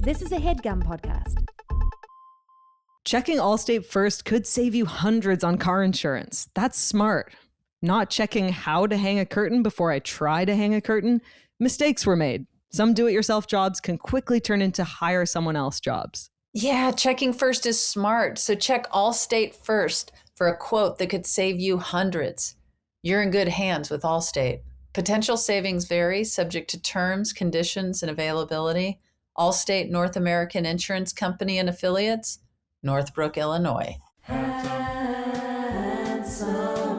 This is a HeadGum podcast. Checking Allstate first could save you hundreds on car insurance. That's smart. Not checking how to hang a curtain before I try to hang a curtain. Mistakes were made. Some do-it-yourself jobs can quickly turn into hire someone else jobs. Yeah, checking first is smart. So check Allstate first for a quote that could save you hundreds. You're in good hands with Allstate. Potential savings vary, subject to terms, conditions, and availability. Allstate North American Insurance Company and Affiliates, Northbrook, Illinois. Handsome,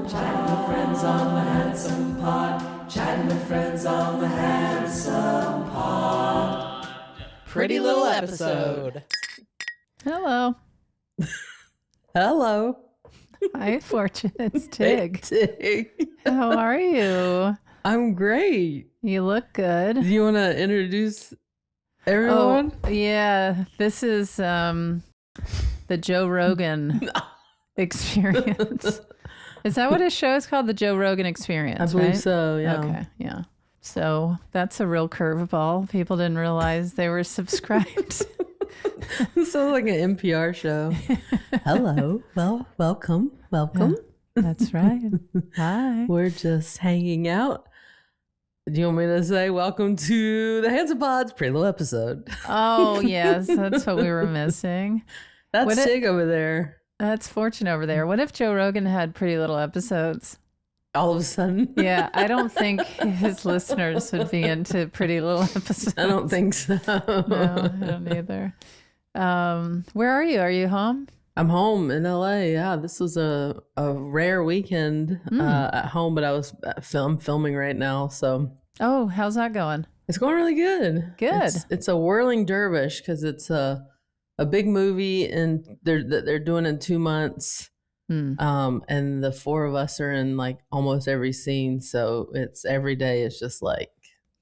chatting with friends on the Handsome Pod. Chatting with friends on the Handsome Pod. Pretty little episode. Hello. Hello. Hi, Fortune. It's Tig. Hey, Tig. How are you? I'm great. You look good. Do you want to introduce everyone? Oh, yeah. This is the Joe Rogan Experience. Is that what his show is called? The Joe Rogan Experience, I believe right? so, yeah. Okay, yeah. So that's a real curveball. People didn't realize they were subscribed. This sounds like an NPR show. Hello. Well, welcome. Yeah, that's right. Hi. We're just hanging out. Do you want me to say welcome to the Handsome Pod's Pretty Little Episode? Oh, yes. That's what we were missing. That's Tig over there. That's Fortune over there. What if Joe Rogan had Pretty Little Episodes? All of a sudden. Yeah, I don't think his listeners would be into Pretty Little Episodes. I don't think so. No, I don't either. Where are you? Are you home? I'm home in LA. Yeah, this was a rare weekend at home, but I was filming right now. So, oh, how's that going? it's going really good. Good. It's a whirling dervish because it's a big movie and they're doing it in 2 months. And the four of us are in like almost every scene. So it's every day. It's just like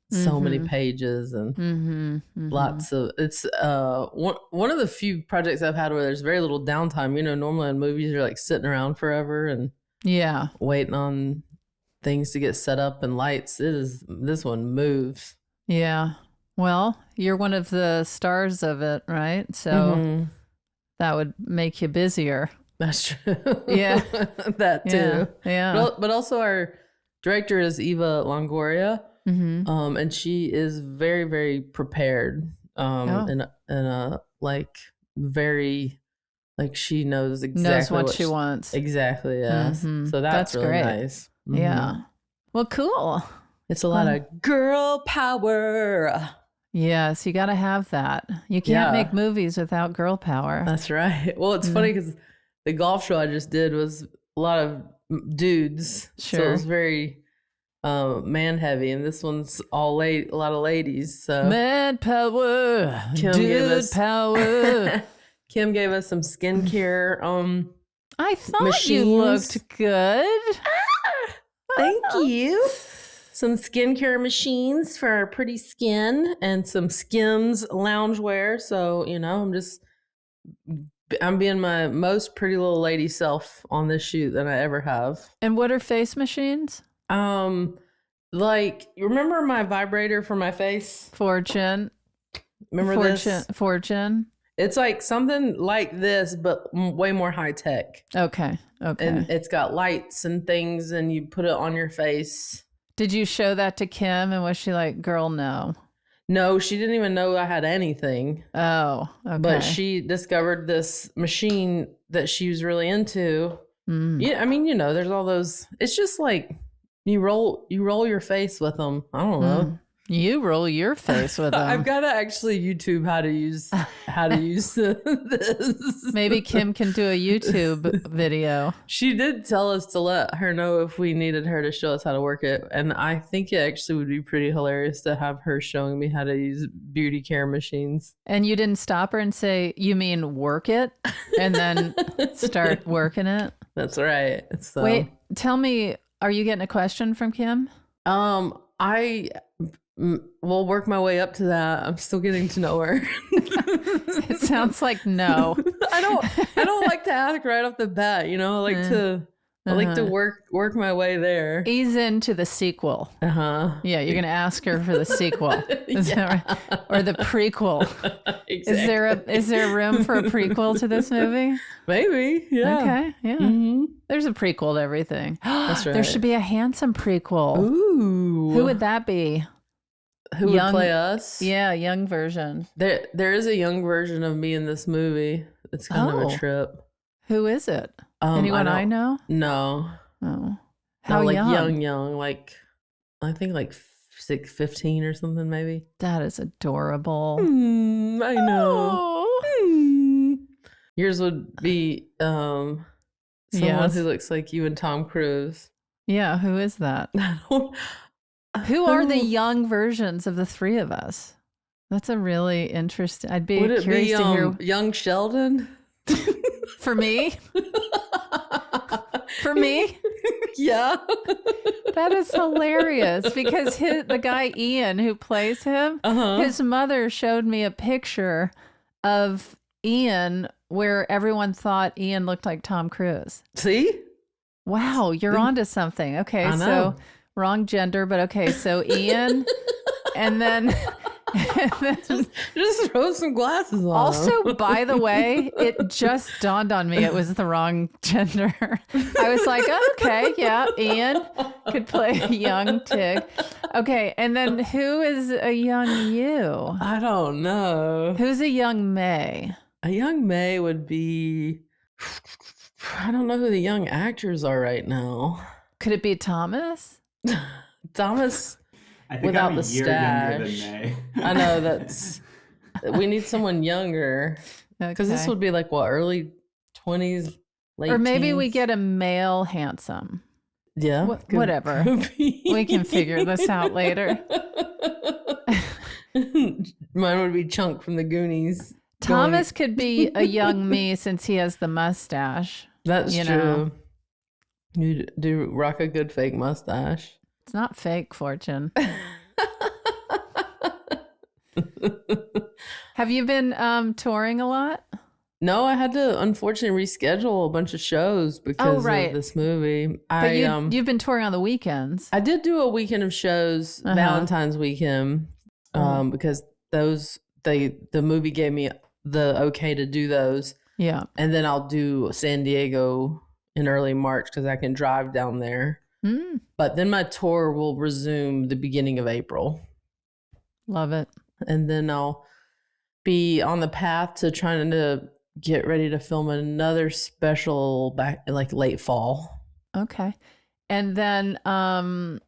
so many pages and lots of, it's one of the few projects I've had where there's very little downtime. You know, normally in movies you're like sitting around forever and waiting on things to get set up and lights. This one moves. Yeah. Well, you're one of the stars of it, right? So that would make you busier. That's true. Yeah. That too. Yeah. But also our director is Eva Longoria. And she is very, very prepared. And like very, like she knows exactly what she wants. Exactly. Yes. So that's really great. nice. Yeah. Well, cool. It's a lot of girl power. Yes, you got to have that. You can't make movies without girl power. That's right. Well, it's funny because the golf show I just did was a lot of dudes. Sure. So it was very man heavy, and this one's a lot of ladies. So Man power, dude power. Kim gave us some skincare. I thought machines. you looked good. Thank you. Some skincare machines for our pretty skin and some Skims loungewear. So, you know, I'm being my most pretty little lady self on this shoot than I ever have. And what are face machines? Like, you remember my vibrator for my face? Fortune. This? Fortune. It's like something like this, but way more high tech. Okay. And it's got lights and things, and you put it on your face. Did you show that to Kim, and was she like, girl, no? No, she didn't even know I had anything. Oh, okay. But she discovered this machine that she was really into. Yeah, I mean, you know, there's all those. It's just like you roll your face with them. I don't know. You roll your face with them. I've got to actually YouTube how to use this. Maybe Kim can do a YouTube video. She did tell us to let her know if we needed her to show us how to work it. And I think it actually would be pretty hilarious to have her showing me how to use beauty care machines. And you didn't stop her and say, you mean work it? And then start working it? That's right. So. Wait, tell me, are you getting a question from Kim? I will work my way up to that. I'm still getting to know her. It sounds like no. I don't like to ask right off the bat, you know, I like to I like to work my way there. Ease into the sequel. Yeah, you're gonna ask her for the sequel, is that right? Or the prequel. Exactly. Is there room for a prequel to this movie? Maybe, yeah. Okay, yeah. There's a prequel to everything. That's right. There should be a handsome prequel. Ooh, Who would that be? Who would play us? Yeah, young version. There is a young version of me in this movie. It's kind of a trip. Who is it? Anyone I know? No. Oh, how like young? young, like I think like 15 or something, maybe. That is adorable. I know. Oh. Yours would be someone who looks like you and Tom Cruise. Yeah, who is that? Who are the young versions of the three of us? That's a really interesting. I'd be curious to hear. Young Sheldon? For me? For me? Yeah. That is hilarious because the guy Ian who plays him, his mother showed me a picture of Ian where everyone thought Ian looked like Tom Cruise. See? Wow, you're onto something. Okay, so wrong gender, but okay, so Ian, and then just throw some glasses on. Also, by the way, it just dawned on me it was the wrong gender. I was like, oh, okay, yeah, Ian could play a young Tig. Okay, and then who is a young you? I don't know. Who's a young May? A young May would be... I don't know who the young actors are right now. Could it be Thomas? Thomas... I think without I'm the a year stash. younger than May. I know that's. We need someone younger because this would be like what, early 20s, late. Or maybe teens? we get a male handsome. Yeah, whatever. We can figure this out later. Mine would be Chunk from the Goonies. Thomas could be a young me since he has the mustache. That's true. Know. You do rock a good fake mustache. It's not fake, Fortune. Have you been touring a lot? No, I had to unfortunately reschedule a bunch of shows because of this movie. But you've been touring on the weekends. I did do a weekend of shows, Valentine's weekend, because the movie gave me the okay to do those. Yeah. And then I'll do San Diego in early March because I can drive down there. But then my tour will resume the beginning of April. Love it. And then I'll be on the path to trying to get ready to film another special back like late fall. Okay. And then I'm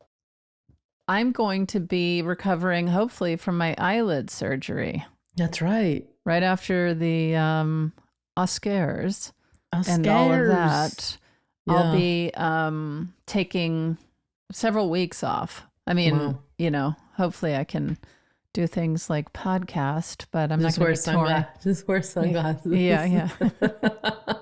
going to be recovering hopefully from my eyelid surgery. That's right. Right after the Oscars and all of that. Yeah. I'll be taking several weeks off. I mean, hopefully I can do things like podcast, but I'm not going to be touring. Just wear sunglasses. Yeah.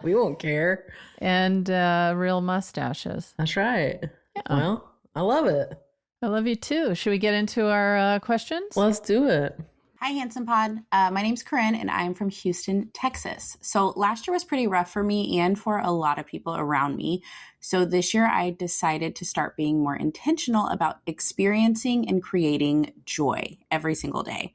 We won't care. And real mustaches. That's right. Yeah. Well, I love it. I love you too. Should we get into our questions? Let's do it. Hi, Handsome Pod. My name's Corinne, and I'm from Houston, Texas. So last year was pretty rough for me and for a lot of people around me. So this year I decided to start being more intentional about experiencing and creating joy every single day.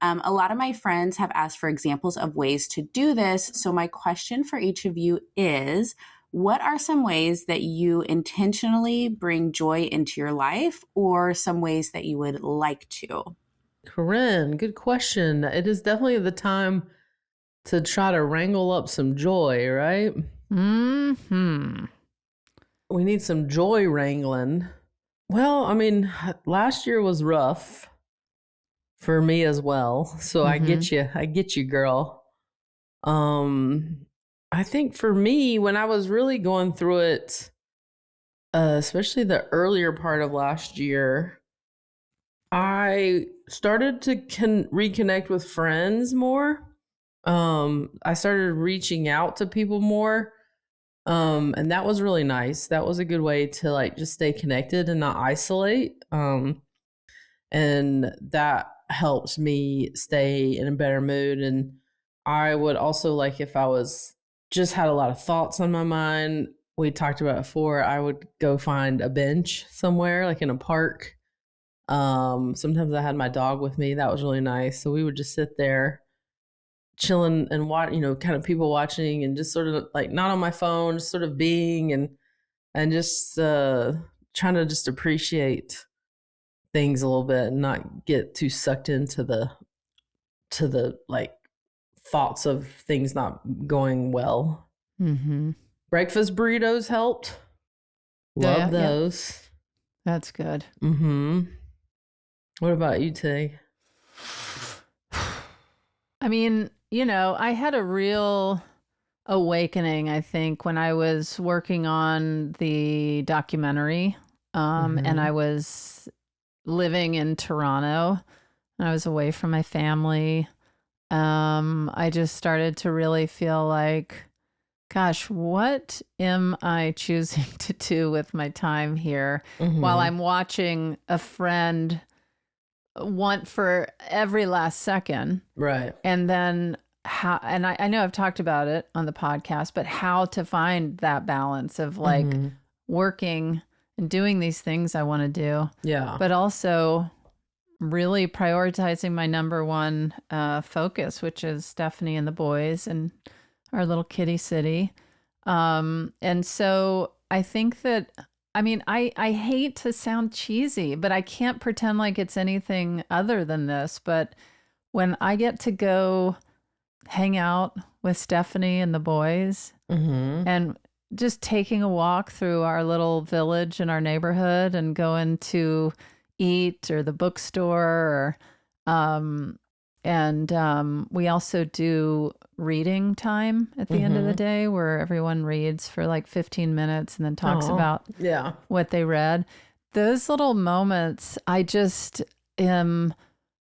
A lot of my friends have asked for examples of ways to do this. So my question for each of you is, what are some ways that you intentionally bring joy into your life, or some ways that you would like to? Corinne, good question. It is definitely the time to try to wrangle up some joy, right? We need some joy wrangling. Well, I mean, last year was rough for me as well. So I get you, girl. I think for me, when I was really going through it, especially the earlier part of last year, I started to reconnect with friends more. I started reaching out to people more. And that was really nice. That was a good way to like just stay connected and not isolate. And that helps me stay in a better mood. And I would also like if I was just had a lot of thoughts on my mind, we talked about before, I would go find a bench somewhere, like in a park. Sometimes I had my dog with me. That was really nice. So we would just sit there chilling and watch, kind of people watching and just sort of like not on my phone, just sort of being and just trying to just appreciate things a little bit and not get too sucked into the like thoughts of things not going well. Mm-hmm. Breakfast burritos helped. Love those. Yeah. That's good. Mm-hmm. What about you, Tay? I mean, I had a real awakening, I think, when I was working on the documentary, and I was living in Toronto, and I was away from my family. I just started to really feel like, gosh, what am I choosing to do with my time here while I'm watching a friend want for every last second? Right. And then and I know I've talked about it on the podcast, but how to find that balance of like working and doing these things I want to do. Yeah. But also really prioritizing my number one focus, which is Stephanie and the boys and our little kitty city. And so I think that, I mean, I hate to sound cheesy, but I can't pretend like it's anything other than this. But when I get to go hang out with Stephanie and the boys and just taking a walk through our little village in our neighborhood and going to eat or the bookstore or we also do reading time at the end of the day where everyone reads for like 15 minutes and then talks about what they read. Those little moments, I just am.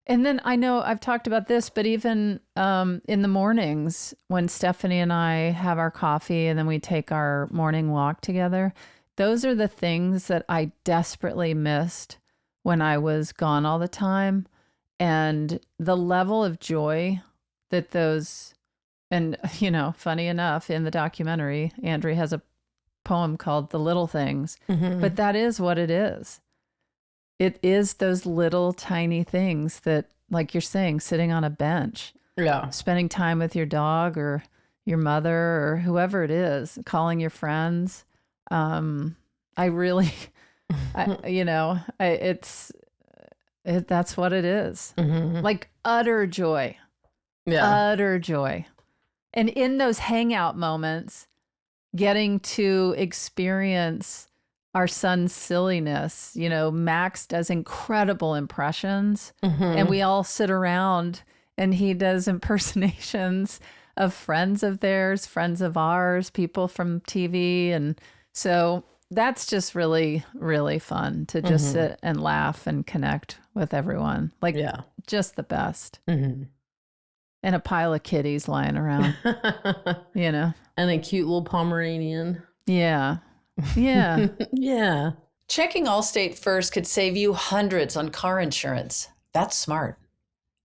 And then I know I've talked about this, but even in the mornings when Stephanie and I have our coffee and then we take our morning walk together, those are the things that I desperately missed when I was gone all the time. And the level of joy that those, and funny enough, in the documentary, Andrea has a poem called The Little Things, but that is what it is. It is those little tiny things that, like you're saying, sitting on a bench, spending time with your dog or your mother or whoever it is, calling your friends. That's what it is. Like utter joy. Utter joy. And in those hangout moments, getting to experience our son's silliness. Max does incredible impressions and we all sit around and he does impersonations of friends of theirs, friends of ours, people from TV. And so that's just really, really fun to just sit and laugh and connect with everyone. Like, just the best. And a pile of kitties lying around, And a cute little Pomeranian. Yeah. Yeah. Yeah. Checking Allstate first could save you hundreds on car insurance. That's smart.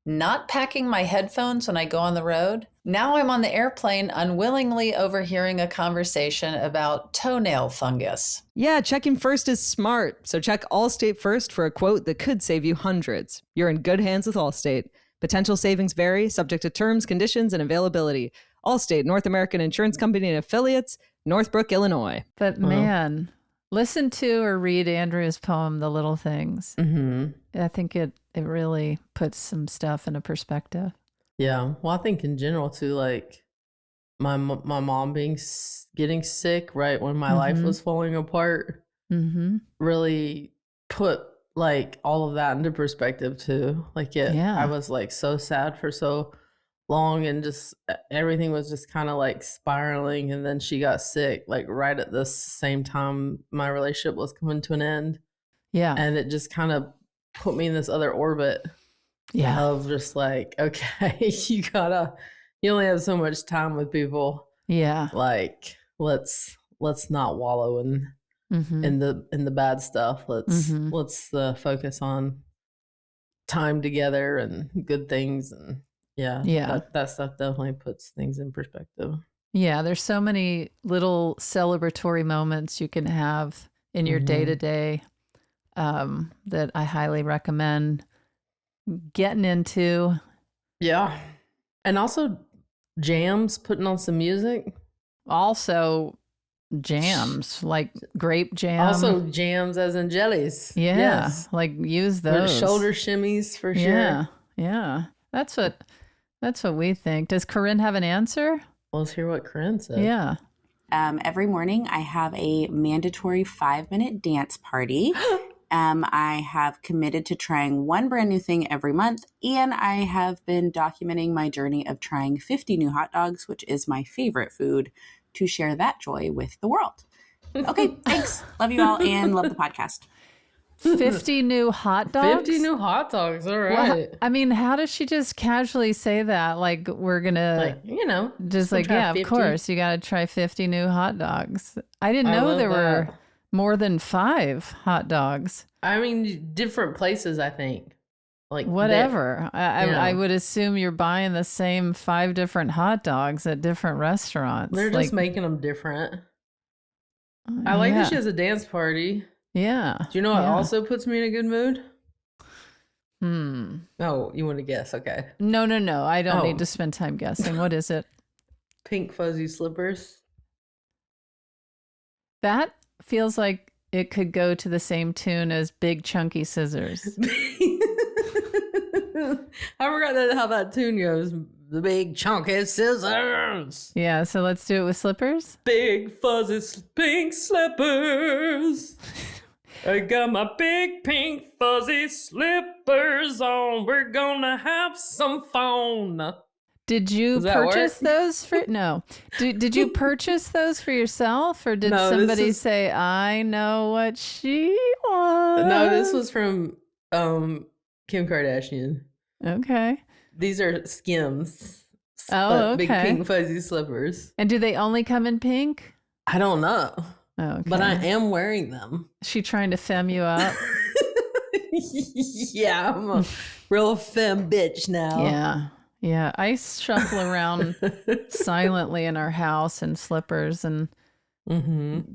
Not packing my headphones when I go on the road. Now I'm on the airplane unwillingly overhearing a conversation about toenail fungus. Yeah, checking first is smart. So check Allstate first for a quote that could save you hundreds. You're in good hands with Allstate. Potential savings vary, subject to terms, conditions, and availability. Allstate, North American Insurance Company and Affiliates, Northbrook, Illinois. But man, listen to or read Andrea's poem, The Little Things. I think it really puts some stuff into perspective. Yeah. Well, I think in general too, like my mom getting sick right when my life was falling apart really put like all of that into perspective too. Like I was like so sad for so long and just everything was just kind of like spiraling, and then she got sick like right at the same time my relationship was coming to an end. And it just kind of put me in this other orbit of just like, okay, you only have so much time with people. Like let's not wallow in the bad stuff. Let's focus on time together and good things. And that stuff definitely puts things in perspective. Yeah, there's so many little celebratory moments you can have in your day-to-day that I highly recommend getting into. Yeah. And also jams, putting on some music. Also jams, like grape jam. Also jams as in jellies. Yeah, Yes. like use those. Shoulder shimmies for sure. Yeah, yeah. That's what we think. Does Corinne have an answer? Well, let's hear what Corinne said. Yeah. Every morning I have a mandatory 5-minute dance party. I have committed to trying one brand new thing every month, and I have been documenting my journey of trying 50 new hot dogs, which is my favorite food, to share that joy with the world. Okay, thanks. Love you all and love the podcast. 50 new hot dogs? 50 new hot dogs. All right. Well, I mean, how does she just casually say that? Like, we're going to, just like, yeah, 50. Of course, you got to try 50 new hot dogs. I didn't know there were more than 5 hot dogs. I mean, different places, I think. Like whatever. I would assume you're buying the same 5 different hot dogs at different restaurants. They're just making them different. I like that she has a dance party. Yeah. Do you know what also puts me in a good mood? Oh, you want to guess? Okay. No. I don't need to spend time guessing. What is it? Pink fuzzy slippers. That feels like it could go to the same tune as Big Chunky Scissors. I forgot how that tune goes. The big chunky scissors. Yeah, so let's do it with slippers. Big fuzzy pink slippers. I got my big pink fuzzy slippers on. We're gonna have some fun. Did you purchase those for no? Did you purchase those for yourself, or did somebody say, "I know what she wants"? No, this was from Kim Kardashian. Okay. These are Skims. Oh, okay. Big pink fuzzy slippers. And do they only come in pink? I don't know. Oh, okay. But I am wearing them. Is she trying to femme you up? Yeah, I'm a real femme bitch now. Yeah. Yeah. I shuffle around silently in our house in slippers and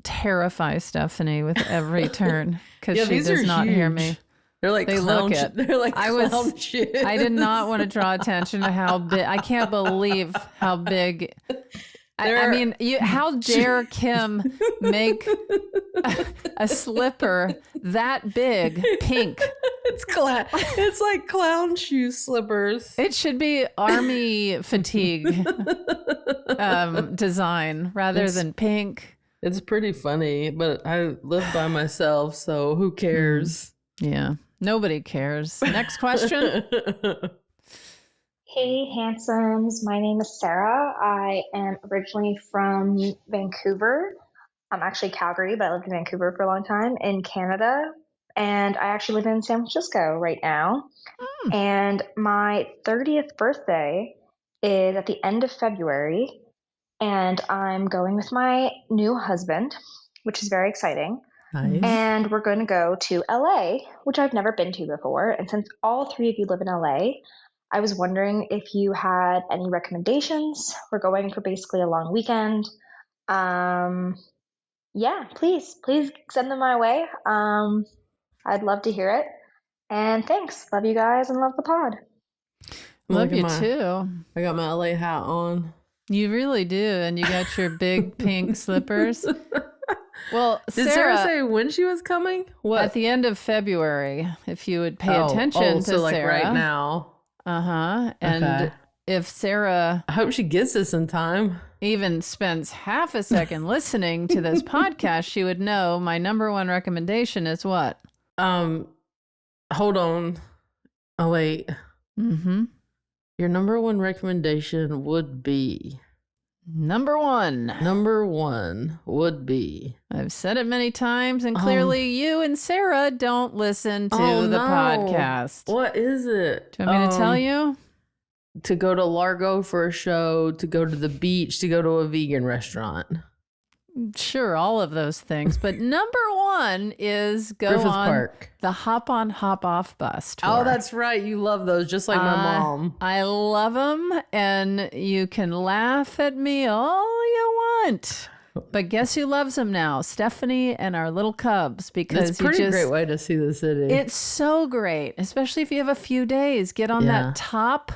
terrify Stephanie with every turn because she does not hear me. They're like clown shit. They're like clown shit. I did not want to draw attention to how big. I can't believe how big. I mean, how dare Kim make a slipper that big, pink? It's like clown shoe slippers. It should be army fatigue design rather than pink. It's pretty funny, but I live by myself, so who cares? Yeah. Nobody cares. Next question. Hey, handsomes. My name is Sarah. I am originally from Vancouver. I'm actually Calgary, but I lived in Vancouver for a long time in Canada. And I actually live in San Francisco right now. And my 30th birthday is at the end of February. And I'm going with my new husband, which is very exciting. Nice. And we're going to go to LA, which I've never been to before. And since all 3 of you live in LA, I was wondering if you had any recommendations. We're going for basically a long weekend. Yeah, please send them my way. I'd love to hear it. And thanks. Love you guys and love the pod. Love you too. I got my LA hat on. You really do. And you got your big pink slippers. Well, did Sarah say when she was coming? What? At the end of February, if you would pay attention to so like Sarah. Right now. And if Sarah, I hope she gets this in time, even spends half a second listening to this podcast, she would know my number one recommendation is what? Hold on. Oh, wait. Your number one recommendation would be... Number one would be... I've said it many times, and clearly you and Sarah don't listen to the podcast. What is it? Do you want me to tell you? To go to Largo for a show, to go to the beach, to go to a vegan restaurant. Sure, all of those things. But number one is go Griffith on Park. the hop on, hop off bus tour. Oh, that's right. You love those, just like my mom. I love them, and you can laugh at me all you want. But guess who loves them now? Stephanie and our little cubs, because it's a pretty great way to see the city. It's so great, especially if you have a few days. Get on that top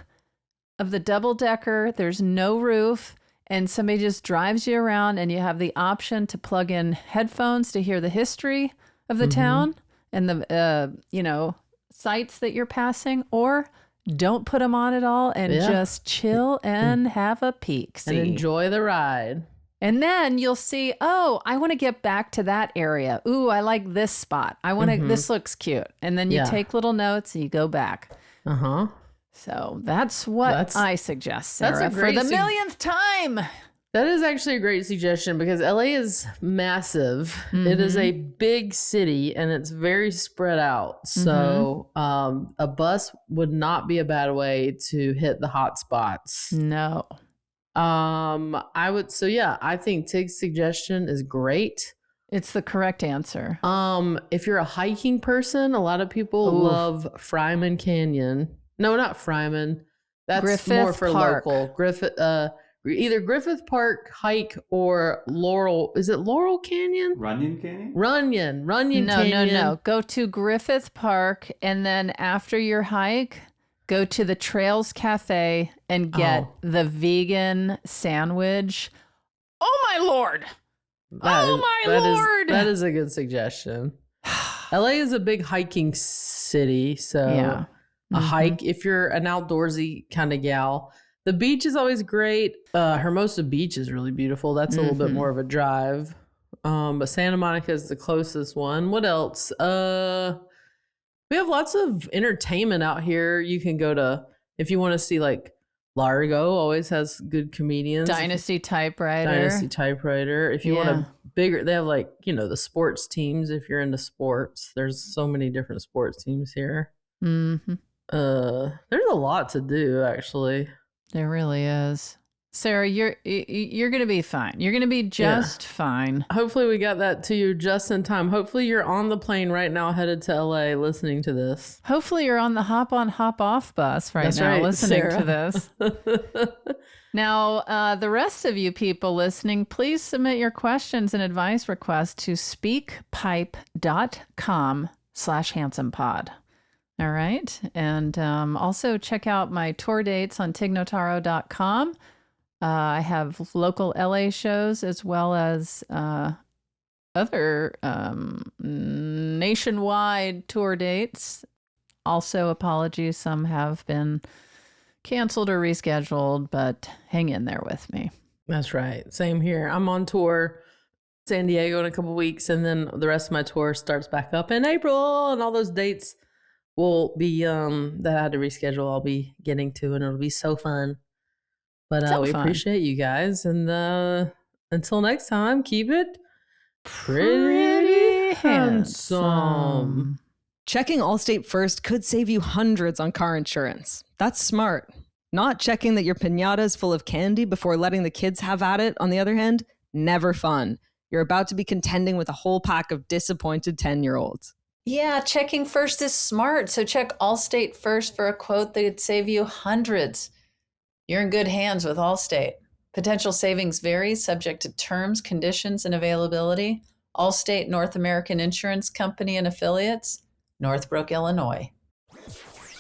of the double-decker. There's no roof. And somebody just drives you around, and you have the option to plug in headphones to hear the history of the town and the, sites that you're passing, or don't put them on at all and just chill and have a peek. And enjoy the ride. And then you'll see, oh, I want to get back to that area. Ooh, I like this spot. I want to, this looks cute. And then you take little notes and you go back. Uh-huh. So that's what I suggest, Sarah, for the millionth time. That is actually a great suggestion because LA is massive. It is a big city and it's very spread out. So a bus would not be a bad way to hit the hot spots. No. I think Tig's suggestion is great. It's the correct answer. If you're a hiking person, a lot of people love Fryman Canyon. No, not Fryman. That's Griffith more for Park. local. Either Griffith Park hike or Laurel. Is it Laurel Canyon? Runyon Canyon? Runyon No, Canyon. No. Go to Griffith Park, and then after your hike, go to the Trails Cafe and get the vegan sandwich. Oh, my Lord. That is a good suggestion. LA is a big hiking city, so a hike, if you're an outdoorsy kind of gal. The beach is always great. Hermosa Beach is really beautiful. That's a little bit more of a drive. But Santa Monica is the closest one. What else? We have lots of entertainment out here. You can go to, if you want to see, like, Largo always has good comedians. Dynasty Typewriter. If you want a bigger, they have, like, the sports teams. If you're into sports, there's so many different sports teams here. There's a lot to do, actually. There really is. Sarah, you're going to be fine. You're going to be just fine. Hopefully we got that to you just in time. Hopefully you're on the plane right now headed to LA listening to this. Hopefully you're on the hop on, hop off bus listening to this. Now, the rest of you people listening, please submit your questions and advice requests to speakpipe.com/handsomepod. All right. And also check out my tour dates on tignotaro.com. I have local LA shows as well as other nationwide tour dates. Also, apologies, some have been canceled or rescheduled, but hang in there with me. That's right. Same here. I'm on tour San Diego in a couple weeks, and then the rest of my tour starts back up in April, and all those dates will be that I had to reschedule. I'll be getting to, and it'll be so fun. But we appreciate you guys, and until next time, keep it pretty handsome. Checking Allstate first could save you hundreds on car insurance. That's smart. Not checking that your piñata's full of candy before letting the kids have at it, on the other hand, never fun. You're about to be contending with a whole pack of disappointed 10-year-olds. Yeah, checking first is smart. So check Allstate first for a quote that could save you hundreds. You're in good hands with Allstate. Potential savings vary, subject to terms, conditions, and availability. Allstate North American Insurance Company and Affiliates, Northbrook, Illinois.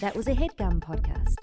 That was a HeadGum podcast.